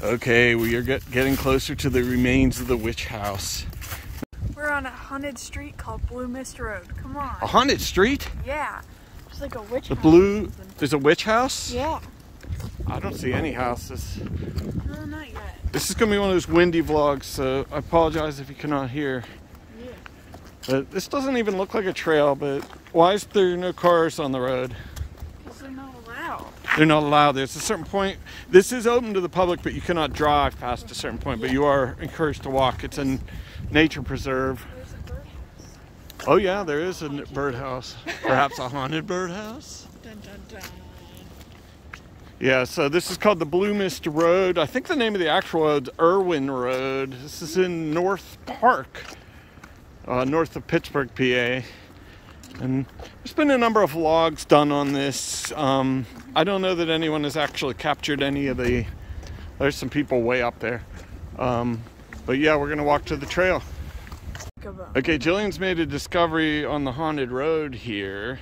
Okay, we are getting closer to the remains of the witch house. We're on a haunted street called Blue Mist Road. Come on. A haunted street? Yeah. It's like a witch house. There's a witch house? Yeah. I don't see any houses. No, not yet. This is going to be one of those windy vlogs, so I apologize if you cannot hear. Yeah. But this doesn't even look like a trail, but why is there no cars on the road? Because they're not allowed. They're not allowed. There's a certain point. This is open to the public, but you cannot drive past a certain point, but you are encouraged to walk. It's a nature preserve. There's a birdhouse. Oh yeah, there is a birdhouse. Perhaps a haunted birdhouse? Dun, dun, dun. Yeah, so this is called the Blue Mist Road. I think the name of the actual road is Irwin Road. This is in North Park, north of Pittsburgh, PA. And there's been a number of vlogs done on this. I don't know that anyone has actually captured any of the... There's some people way up there. But yeah, we're gonna walk to the trail. Okay, Jillian's made a discovery on the haunted road here.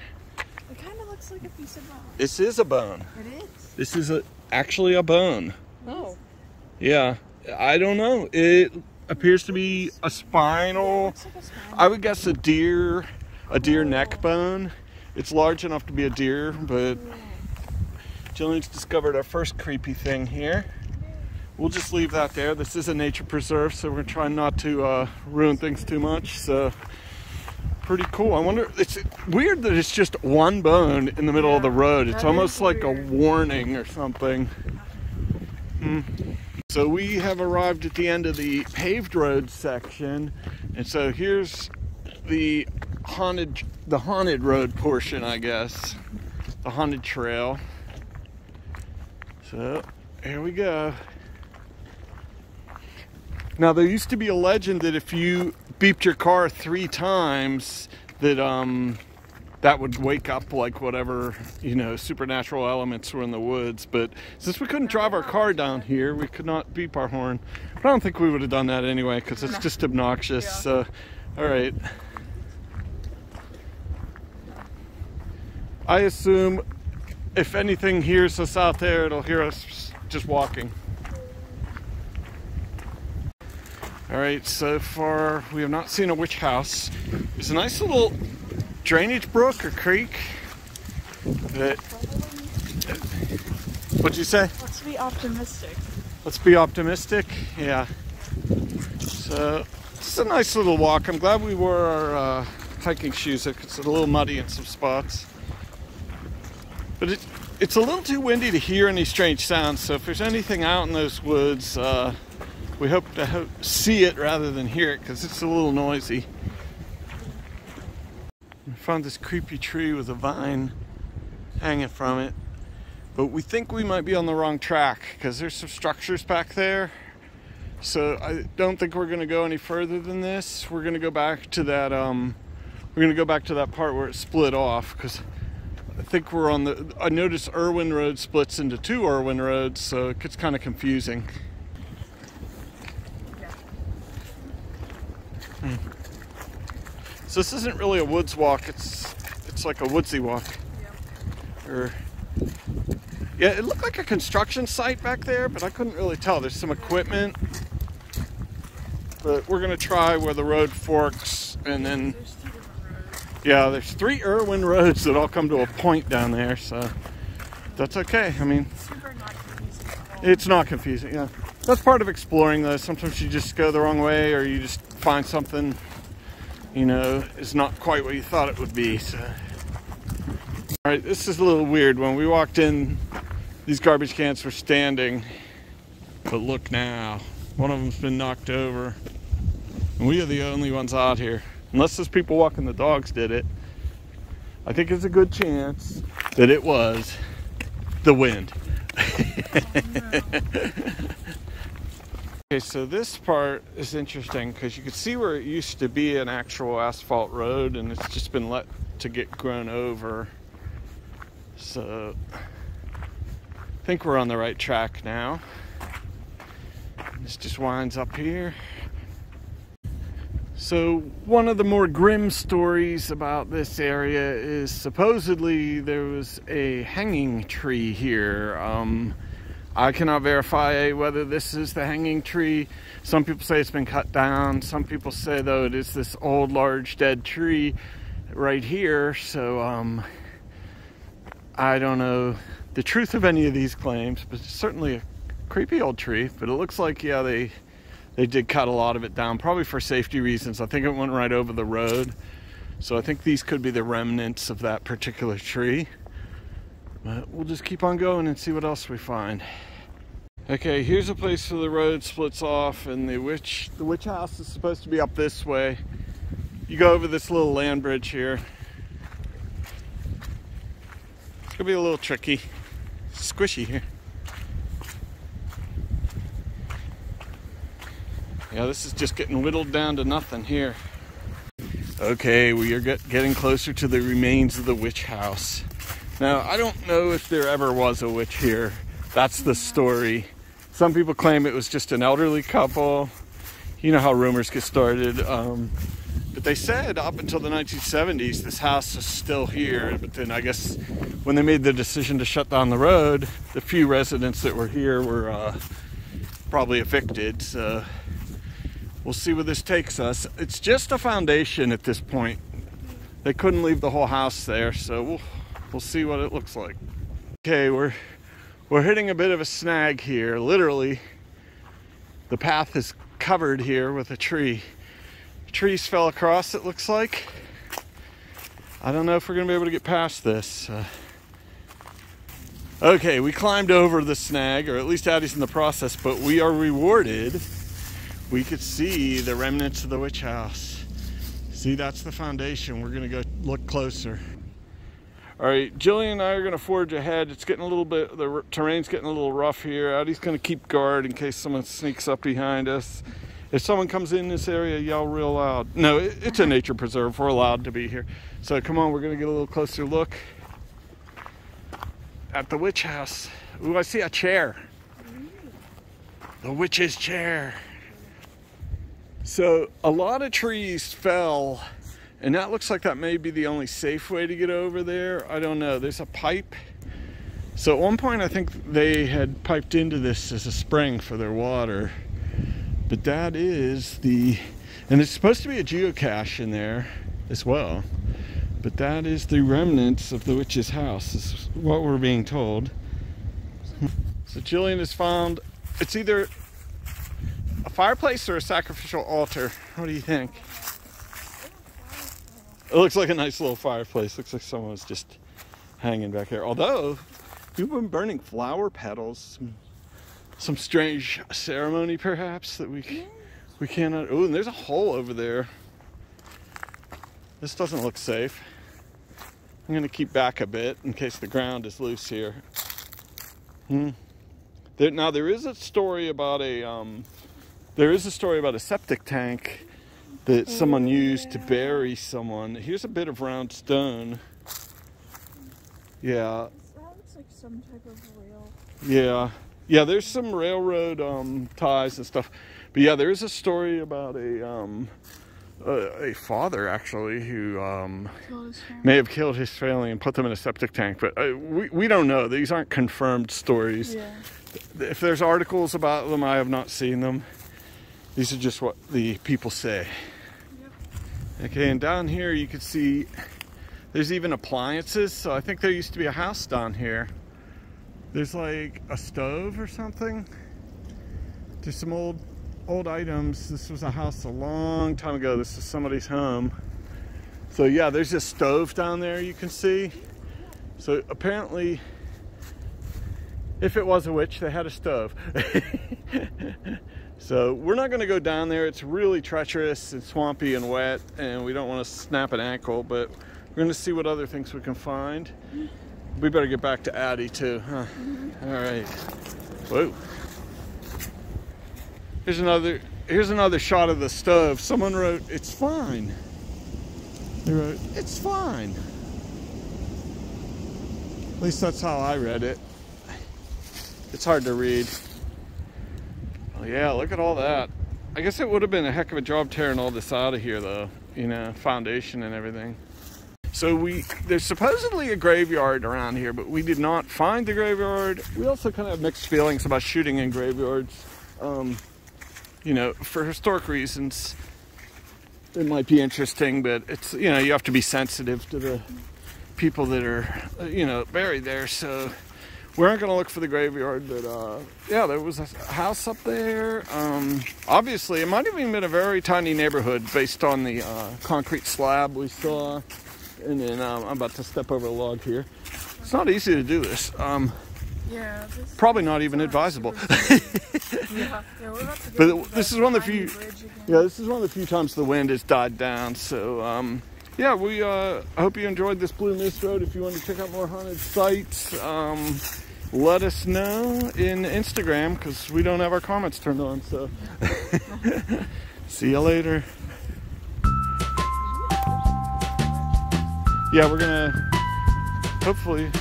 It kind of looks like a piece of bone. This is a bone. It is. This is actually a bone. Oh. Yeah, I don't know. It appears to be a spinal. Looks like a spinal. I would guess a deer neck bone. It's large enough to be a deer, but Jillian's discovered our first creepy thing here. We'll just leave that there. This is a nature preserve, so we're trying not to ruin things too much. So pretty cool. I wonder, it's weird that it's just one bone in the middle of the road. It's almost like a warning or something. So we have arrived at the end of the paved road section, and so here's the haunted road portion, I guess. The haunted trail. So here we go. Now there used to be a legend that if you beeped your car 3 times that that would wake up like whatever, you know, supernatural elements were in the woods. But since we couldn't drive our car down here, we could not beep our horn. But I don't think we would have done that anyway because it's just obnoxious. Yeah. So, all right. I assume if anything hears us out there, it'll hear us just walking. All right, so far we have not seen a witch house. There's a nice little drainage brook or creek that... What'd you say? Let's be optimistic. Let's be optimistic, yeah. So, it's a nice little walk. I'm glad we wore our hiking shoes. It's a little muddy in some spots. But it's a little too windy to hear any strange sounds, so if there's anything out in those woods, we hope to see it rather than hear it, because it's a little noisy. We found this creepy tree with a vine hanging from it, but we think we might be on the wrong track because there's some structures back there. So I don't think we're going to go any further than this. We're going to go back to that. Part where it split off, because I think we're on the. I noticed Irwin Road splits into 2 Irwin Roads, so it gets kind of confusing. So this isn't really a woods walk, it's like a woodsy walk. Yep. Yeah, it looked like a construction site back there, but I couldn't really tell. There's some equipment, but we're gonna try where the road forks, and then yeah, there's 3 Irwin roads that all come to a point down there, so that's okay. I mean, it's not confusing. Yeah, that's part of exploring though. Sometimes you just go the wrong way, or you just find something, you know, is not quite what you thought it would be. So, all right, this is a little weird. When we walked in, these garbage cans were standing, but look now, one of them's been knocked over, and we are the only ones out here. Unless those people walking the dogs did it. I think it's a good chance that it was the wind. Okay, so this part is interesting because you can see where it used to be an actual asphalt road, and it's just been let to get grown over. So I think we're on the right track now. This just winds up here. So one of the more grim stories about this area is supposedly there was a hanging tree here. I cannot verify whether this is the hanging tree. Some people say it's been cut down. Some people say, though, it is this old, large, dead tree right here. So I don't know the truth of any of these claims, but it's certainly a creepy old tree. But it looks like, yeah, they did cut a lot of it down, probably for safety reasons. I think it went right over the road. So I think these could be the remnants of that particular tree. But we'll just keep on going and see what else we find. Okay, here's a place where the road splits off, and the witch house is supposed to be up this way. You go over this little land bridge here. It's gonna be a little tricky. It's squishy here. Yeah, this is just getting whittled down to nothing here. Okay, we are getting closer to the remains of the witch house. Now, I don't know if there ever was a witch here. That's the story. Some people claim it was just an elderly couple. You know how rumors get started. But they said up until the 1970s, this house is still here. But then I guess when they made the decision to shut down the road, the few residents that were here were probably evicted. So we'll see where this takes us. It's just a foundation at this point. They couldn't leave the whole house there, so we'll see what it looks like. Okay, we're hitting a bit of a snag here. Literally, the path is covered here with a tree. Trees fell across, it looks like. I don't know if we're gonna be able to get past this. Okay, we climbed over the snag, or at least Addie's in the process, but we are rewarded. We could see the remnants of the witch house. See, that's the foundation. We're gonna go look closer. All right, Jillian and I are gonna forge ahead. It's getting a little bit, the terrain's getting a little rough here. Addie's gonna keep guard in case someone sneaks up behind us. If someone comes in this area, yell real loud. No, it's a nature preserve. We're allowed to be here. So come on, we're gonna get a little closer look at the witch house. Ooh, I see a chair. The witch's chair. So a lot of trees fell, and that looks like that may be the only safe way to get over there. I don't know. There's a pipe. So at one point, I think they had piped into this as a spring for their water. But that is and it's supposed to be a geocache in there as well. But that is the remnants of the witch's house, is what we're being told. So Jillian has found, it's either a fireplace or a sacrificial altar. What do you think? It looks like a nice little fireplace. Looks like someone was just hanging back there. Although, people have been burning flower petals. Some strange ceremony, perhaps, that we cannot... Oh, and there's a hole over there. This doesn't look safe. I'm going to keep back a bit in case the ground is loose here. Now, there is a story about a septic tank that someone used to bury someone. Here's a bit of round stone. Yeah. That looks like some type of rail. Yeah. Yeah, there's some railroad ties and stuff. But yeah, there is a story about a father, actually, who may have killed his family and put them in a septic tank. But we don't know. These aren't confirmed stories. Yeah. If there's articles about them, I have not seen them. These are just what the people say. Yep. Okay, and down here you can see there's even appliances. So I think there used to be a house down here. There's like a stove or something. There's some old items. This was a house a long time ago. This is somebody's home. So yeah, there's a stove down there you can see. So apparently, if it was a witch, they had a stove. So we're not going to go down there. It's really treacherous and swampy and wet, and we don't want to snap an ankle, but we're going to see what other things we can find. We better get back to Addie too, huh? All right. Whoa. Here's another shot of the stove. Someone wrote, "It's fine." They wrote, "It's fine." At least that's how I read it. It's hard to read. Oh yeah, look at all that. I guess it would have been a heck of a job tearing all this out of here though. You know, foundation and everything. So there's supposedly a graveyard around here, but we did not find the graveyard. We also kind of have mixed feelings about shooting in graveyards. You know, for historic reasons, it might be interesting, but it's, you know, you have to be sensitive to the people that are, you know, buried there. So we aren't going to look for the graveyard, but yeah, there was a house up there. Obviously, it might have even been a very tiny neighborhood based on the concrete slab we saw. And then I'm about to step over a log here. It's not easy to do this. Yeah, probably not even advisable. Yeah, we're about to go But this is one of the few. Yeah, this is one of the few times the wind has died down. So yeah, we I hope you enjoyed this Blue Mist Road. If you want to check out more haunted sites, let us know in Instagram, because we don't have our comments turned on. So see you later. Yeah, we're gonna hopefully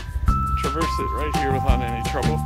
traverse it right here without any trouble.